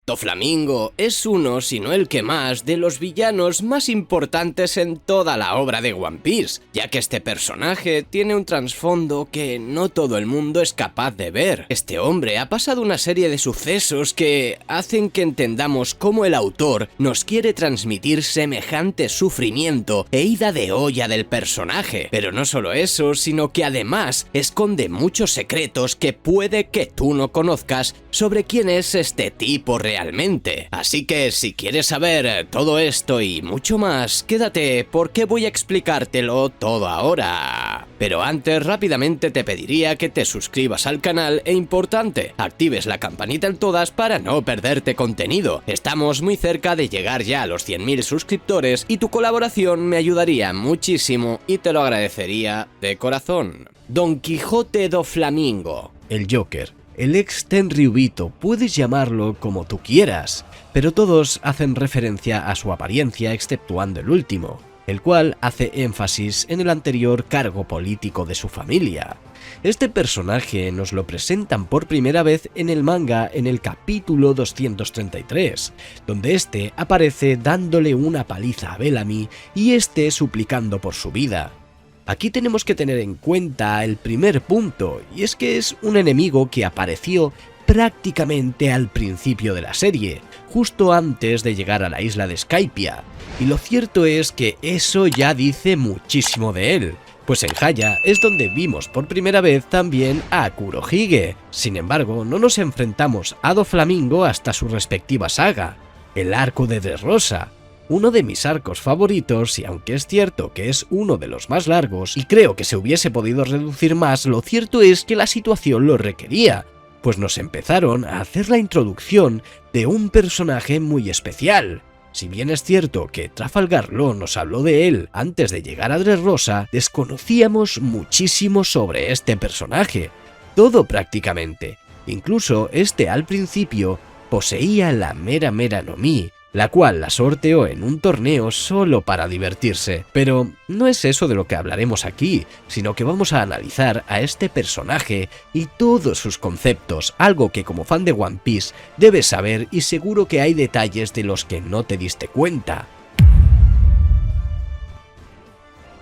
Doflamingo es uno, si no el que más, de los villanos más importantes en toda la obra de One Piece, ya que este personaje tiene un trasfondo que no todo el mundo es capaz de ver. Este hombre ha pasado una serie de sucesos que hacen que entendamos cómo el autor nos quiere transmitir semejante sufrimiento e ida de olla del personaje. Pero no solo eso, sino que además esconde muchos secretos que puede que tú no conozcas sobre quién es este tipo realmente. Así que si quieres saber todo esto y mucho más, quédate porque voy a explicártelo todo ahora. Pero antes rápidamente te pediría que te suscribas al canal e importante, actives la campanita en todas para no perderte contenido. Estamos muy cerca de llegar ya a los 100.000 suscriptores y tu colaboración me ayudaría muchísimo y te lo agradecería de corazón. Don Quijote Doflamingo, el Joker. El ex Tenryubito, puedes llamarlo como tú quieras, pero todos hacen referencia a su apariencia exceptuando el último, el cual hace énfasis en el anterior cargo político de su familia. Este personaje nos lo presentan por primera vez en el manga en el capítulo 233, donde este aparece dándole una paliza a Bellamy y este suplicando por su vida. Aquí tenemos que tener en cuenta el primer punto, y es que es un enemigo que apareció prácticamente al principio de la serie, justo antes de llegar a la isla de Skypiea, y lo cierto es que eso ya dice muchísimo de él, pues en Haya es donde vimos por primera vez también a Kurohige. Sin embargo, no nos enfrentamos a Doflamingo hasta su respectiva saga, el arco de Dressrosa. Uno de mis arcos favoritos, y aunque es cierto que es uno de los más largos y creo que se hubiese podido reducir más, lo cierto es que la situación lo requería, pues nos empezaron a hacer la introducción de un personaje muy especial. Si bien es cierto que Trafalgar Law nos habló de él antes de llegar a Dressrosa, desconocíamos muchísimo sobre este personaje, todo prácticamente. Incluso este al principio poseía la Mera Mera no Mi, la cual la sorteó en un torneo solo para divertirse. Pero no es eso de lo que hablaremos aquí, sino que vamos a analizar a este personaje y todos sus conceptos, algo que como fan de One Piece debes saber y seguro que hay detalles de los que no te diste cuenta.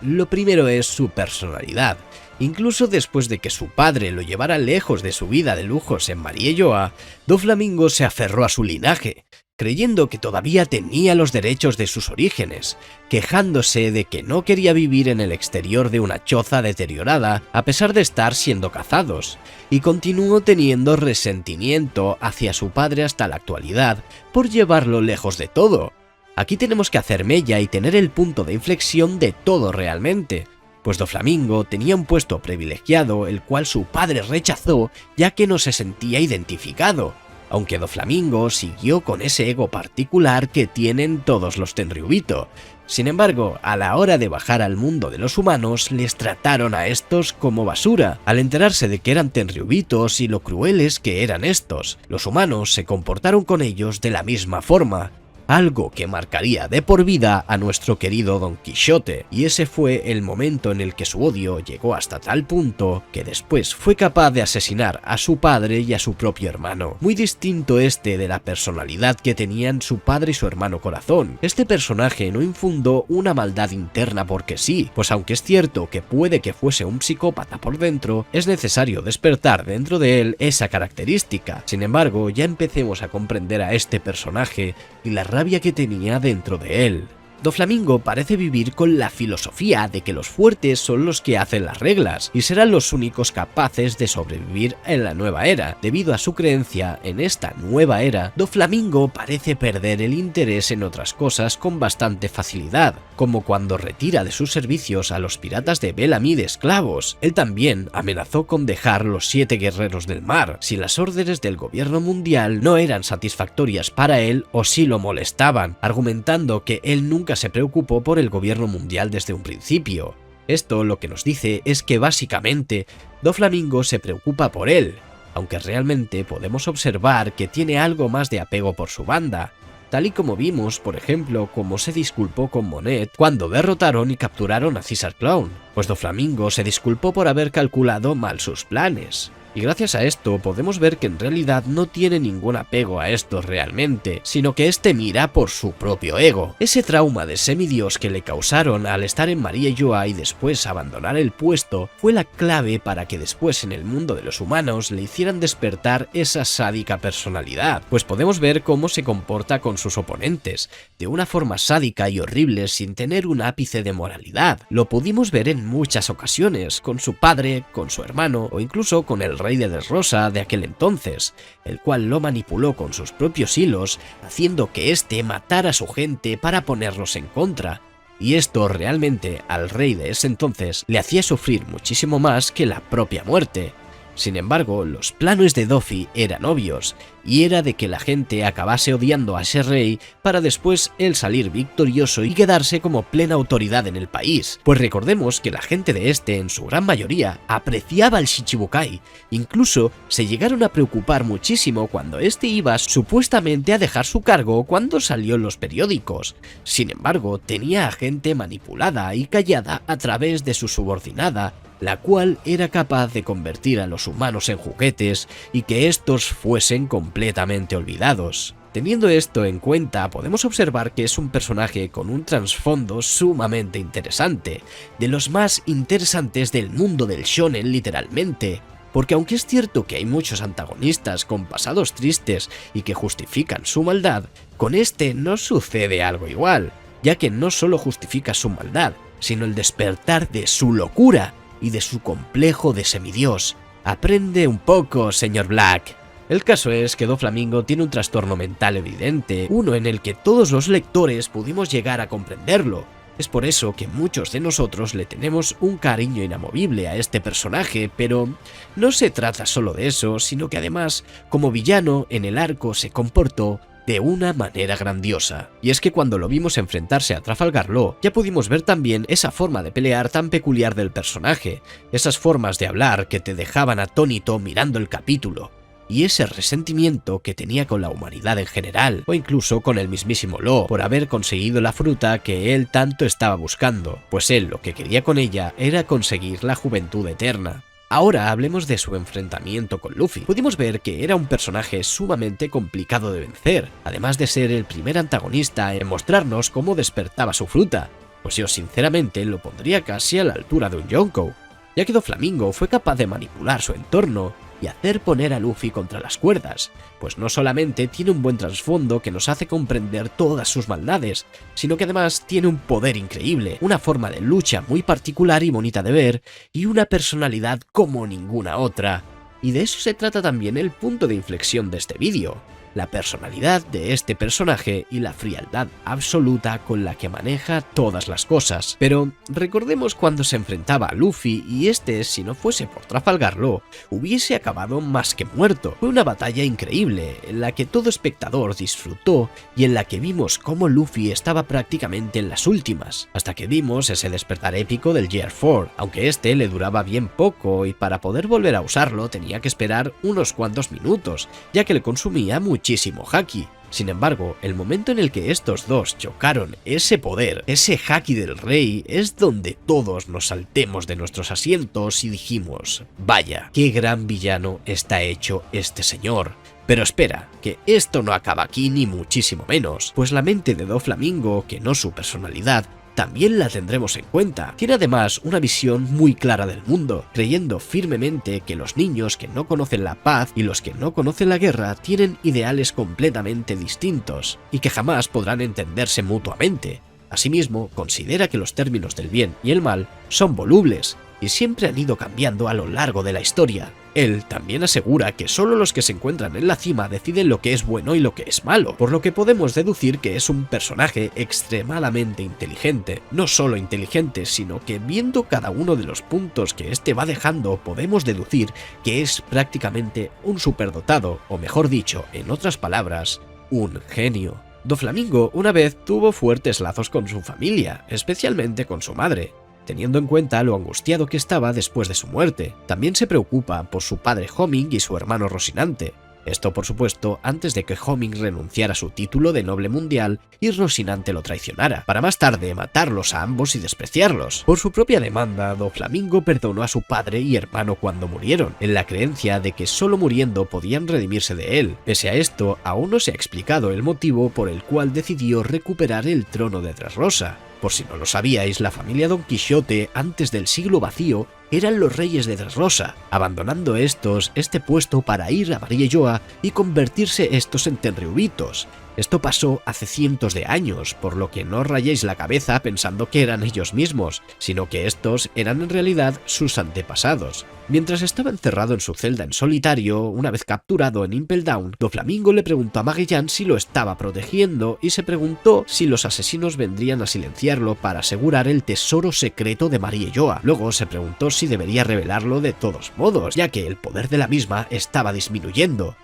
Lo primero es su personalidad. Incluso después de que su padre lo llevara lejos de su vida de lujos en Mariejoa, Doflamingo se aferró a su linaje, creyendo que todavía tenía los derechos de sus orígenes, quejándose de que no quería vivir en el exterior de una choza deteriorada a pesar de estar siendo cazados, y continuó teniendo resentimiento hacia su padre hasta la actualidad por llevarlo lejos de todo. Aquí tenemos que hacer mella y tener el punto de inflexión de todo realmente, pues Doflamingo tenía un puesto privilegiado el cual su padre rechazó ya que no se sentía identificado, aunque Doflamingo siguió con ese ego particular que tienen todos los Tenryubito. Sin embargo, a la hora de bajar al mundo de los humanos, les trataron a estos como basura. Al enterarse de que eran Tenryubitos y lo crueles que eran estos, los humanos se comportaron con ellos de la misma forma, algo que marcaría de por vida a nuestro querido Don Quijote, y ese fue el momento en el que su odio llegó hasta tal punto que después fue capaz de asesinar a su padre y a su propio hermano. Muy distinto este de la personalidad que tenían su padre y su hermano Corazón. Este personaje no infundó una maldad interna porque sí, pues aunque es cierto que puede que fuese un psicópata por dentro, es necesario despertar dentro de él esa característica. Sin embargo, ya empecemos a comprender a este personaje y la rabia que tenía dentro de él. Doflamingo parece vivir con la filosofía de que los fuertes son los que hacen las reglas y serán los únicos capaces de sobrevivir en la nueva era. Debido a su creencia en esta nueva era, Doflamingo parece perder el interés en otras cosas con bastante facilidad, como cuando retira de sus servicios a los piratas de Bellamy de esclavos. Él también amenazó con dejar los 7 guerreros del mar si las órdenes del gobierno mundial no eran satisfactorias para él o si lo molestaban, argumentando que él nunca se preocupó por el gobierno mundial desde un principio. Esto lo que nos dice es que básicamente Doflamingo se preocupa por él, aunque realmente podemos observar que tiene algo más de apego por su banda, tal y como vimos, por ejemplo, cómo se disculpó con Monet cuando derrotaron y capturaron a Caesar Clown, pues Doflamingo se disculpó por haber calculado mal sus planes. Y gracias a esto podemos ver que en realidad no tiene ningún apego a estos realmente, sino que este mira por su propio ego. Ese trauma de semidios que le causaron al estar en Maria Joa y después abandonar el puesto fue la clave para que después en el mundo de los humanos le hicieran despertar esa sádica personalidad, pues podemos ver cómo se comporta con sus oponentes, de una forma sádica y horrible sin tener un ápice de moralidad. Lo pudimos ver en muchas ocasiones, con su padre, con su hermano o incluso con el rey de Dressrosa de aquel entonces, el cual lo manipuló con sus propios hilos, haciendo que éste matara a su gente para ponerlos en contra. Y esto realmente al rey de ese entonces le hacía sufrir muchísimo más que la propia muerte. Sin embargo, los planes de Dofi eran obvios, y era de que la gente acabase odiando a ese rey para después él salir victorioso y quedarse como plena autoridad en el país. Pues recordemos que la gente de este, en su gran mayoría, apreciaba al Shichibukai, incluso se llegaron a preocupar muchísimo cuando este iba supuestamente a dejar su cargo cuando salió en los periódicos. Sin embargo, tenía a gente manipulada y callada a través de su subordinada, la cual era capaz de convertir a los humanos en juguetes y que estos fuesen completamente olvidados. Teniendo esto en cuenta, podemos observar que es un personaje con un trasfondo sumamente interesante, de los más interesantes del mundo del shonen literalmente, porque aunque es cierto que hay muchos antagonistas con pasados tristes y que justifican su maldad, con este no sucede algo igual, ya que no solo justifica su maldad, sino el despertar de su locura y de su complejo de semidios. Aprende un poco, señor Black. El caso es que Doflamingo tiene un trastorno mental evidente, uno en el que todos los lectores pudimos llegar a comprenderlo. Es por eso que muchos de nosotros le tenemos un cariño inamovible a este personaje, pero no se trata solo de eso, sino que además, como villano en el arco se comportó de una manera grandiosa. Y es que cuando lo vimos enfrentarse a Trafalgar Law, ya pudimos ver también esa forma de pelear tan peculiar del personaje, esas formas de hablar que te dejaban atónito mirando el capítulo, y ese resentimiento que tenía con la humanidad en general, o incluso con el mismísimo Law, por haber conseguido la fruta que él tanto estaba buscando, pues él lo que quería con ella era conseguir la juventud eterna. Ahora hablemos de su enfrentamiento con Luffy. Pudimos ver que era un personaje sumamente complicado de vencer, además de ser el primer antagonista en mostrarnos cómo despertaba su fruta, pues yo sinceramente lo pondría casi a la altura de un Yonkou, ya que Doflamingo fue capaz de manipular su entorno y hacer poner a Luffy contra las cuerdas, pues no solamente tiene un buen trasfondo que nos hace comprender todas sus maldades, sino que además tiene un poder increíble, una forma de lucha muy particular y bonita de ver, y una personalidad como ninguna otra. Y de eso se trata también el punto de inflexión de este vídeo, la personalidad de este personaje y la frialdad absoluta con la que maneja todas las cosas. Pero recordemos cuando se enfrentaba a Luffy y este, si no fuese por Trafalgar Law, hubiese acabado más que muerto. Fue una batalla increíble, en la que todo espectador disfrutó y en la que vimos cómo Luffy estaba prácticamente en las últimas, hasta que vimos ese despertar épico del Gear 4, aunque este le duraba bien poco y para poder volver a usarlo tenía que esperar unos cuantos minutos, ya que le consumía muchísimo haki. Sin embargo, el momento en el que estos dos chocaron ese poder, ese haki del rey, es donde todos nos saltemos de nuestros asientos y dijimos, vaya, qué gran villano está hecho este señor. Pero espera, que esto no acaba aquí ni muchísimo menos, pues la mente de Doflamingo, que no su personalidad, también la tendremos en cuenta. Tiene además una visión muy clara del mundo, creyendo firmemente que los niños que no conocen la paz y los que no conocen la guerra tienen ideales completamente distintos y que jamás podrán entenderse mutuamente. Asimismo, considera que los términos del bien y el mal son volubles y siempre han ido cambiando a lo largo de la historia. Él también asegura que solo los que se encuentran en la cima deciden lo que es bueno y lo que es malo, por lo que podemos deducir que es un personaje extremadamente inteligente. No solo inteligente, sino que viendo cada uno de los puntos que este va dejando, podemos deducir que es prácticamente un superdotado, o mejor dicho, en otras palabras, un genio. Doflamingo una vez tuvo fuertes lazos con su familia, especialmente con su madre, teniendo en cuenta lo angustiado que estaba después de su muerte. También se preocupa por su padre Homing y su hermano Rocinante, Esto, por supuesto, antes de que Homing renunciara a su título de noble mundial y Rocinante lo traicionara, para más tarde matarlos a ambos y despreciarlos. Por su propia demanda, Doflamingo perdonó a su padre y hermano cuando murieron, en la creencia de que solo muriendo podían redimirse de él. Pese a esto, aún no se ha explicado el motivo por el cual decidió recuperar el trono de Dressrosa. Por si no lo sabíais, la familia Don Quijote, antes del siglo vacío, eran los reyes de Dressrosa, abandonando estos este puesto para ir a Marielloa y convertirse estos en Tenryubitos. Esto pasó hace cientos de años, por lo que no os rayéis la cabeza pensando que eran ellos mismos, sino que estos eran en realidad sus antepasados. Mientras estaba encerrado en su celda en solitario, una vez capturado en Impel Down, Doflamingo le preguntó a Magellan si lo estaba protegiendo y se preguntó si los asesinos vendrían a silenciarlo para asegurar el tesoro secreto de Marielloa. Luego se preguntó si debería revelarlo de todos modos, ya que el poder de la misma estaba disminuyendo.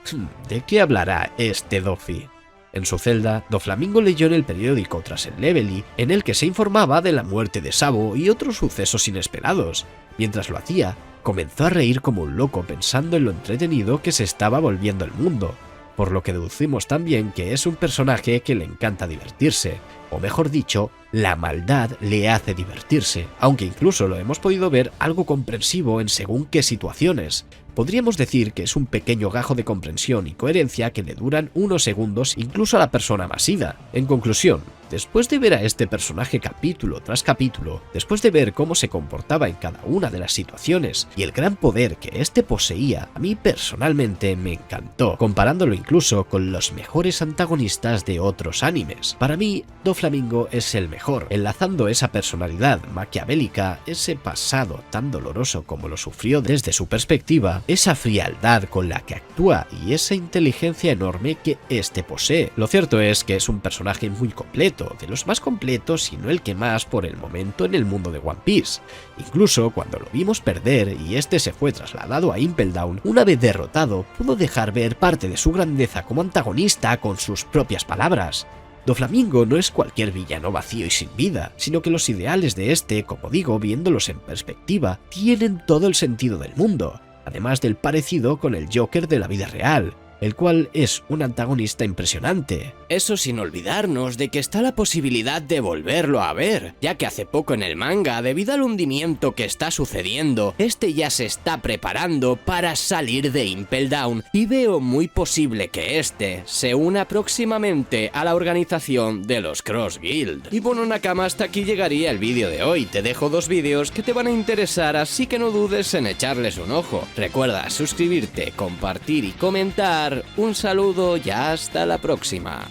¿De qué hablará este Dofi? En su celda, Doflamingo leyó en el periódico tras el Levely, en el que se informaba de la muerte de Sabo y otros sucesos inesperados. Mientras lo hacía, comenzó a reír como un loco pensando en lo entretenido que se estaba volviendo el mundo, por lo que deducimos también que es un personaje que le encanta divertirse, o mejor dicho, la maldad le hace divertirse, aunque incluso lo hemos podido ver algo comprensivo en según qué situaciones. Podríamos decir que es un pequeño gajo de comprensión y coherencia que le duran unos segundos incluso a la persona más ida. En conclusión, después de ver a este personaje capítulo tras capítulo, después de ver cómo se comportaba en cada una de las situaciones y el gran poder que este poseía, a mí personalmente me encantó, comparándolo incluso con los mejores antagonistas de otros animes. Para mí, Doflamingo es el mejor, enlazando esa personalidad maquiavélica, ese pasado tan doloroso como lo sufrió desde su perspectiva, esa frialdad con la que actúa y esa inteligencia enorme que este posee. Lo cierto es que es un personaje muy completo, de los más completos y no el que más por el momento en el mundo de One Piece. Incluso cuando lo vimos perder y este se fue trasladado a Impel Down, una vez derrotado, pudo dejar ver parte de su grandeza como antagonista con sus propias palabras. Doflamingo no es cualquier villano vacío y sin vida, sino que los ideales de este, como digo, viéndolos en perspectiva, tienen todo el sentido del mundo, además del parecido con el Joker de la vida real, el cual es un antagonista impresionante. Eso sin olvidarnos de que está la posibilidad de volverlo a ver, ya que hace poco en el manga, debido al hundimiento que está sucediendo, este ya se está preparando para salir de Impel Down y veo muy posible que este se una próximamente a la organización de los Cross Guild. Y bueno, Nakama, hasta aquí llegaría el vídeo de hoy. Te dejo dos vídeos que te van a interesar, así que no dudes en echarles un ojo. Recuerda suscribirte, compartir y comentar. Un saludo y hasta la próxima.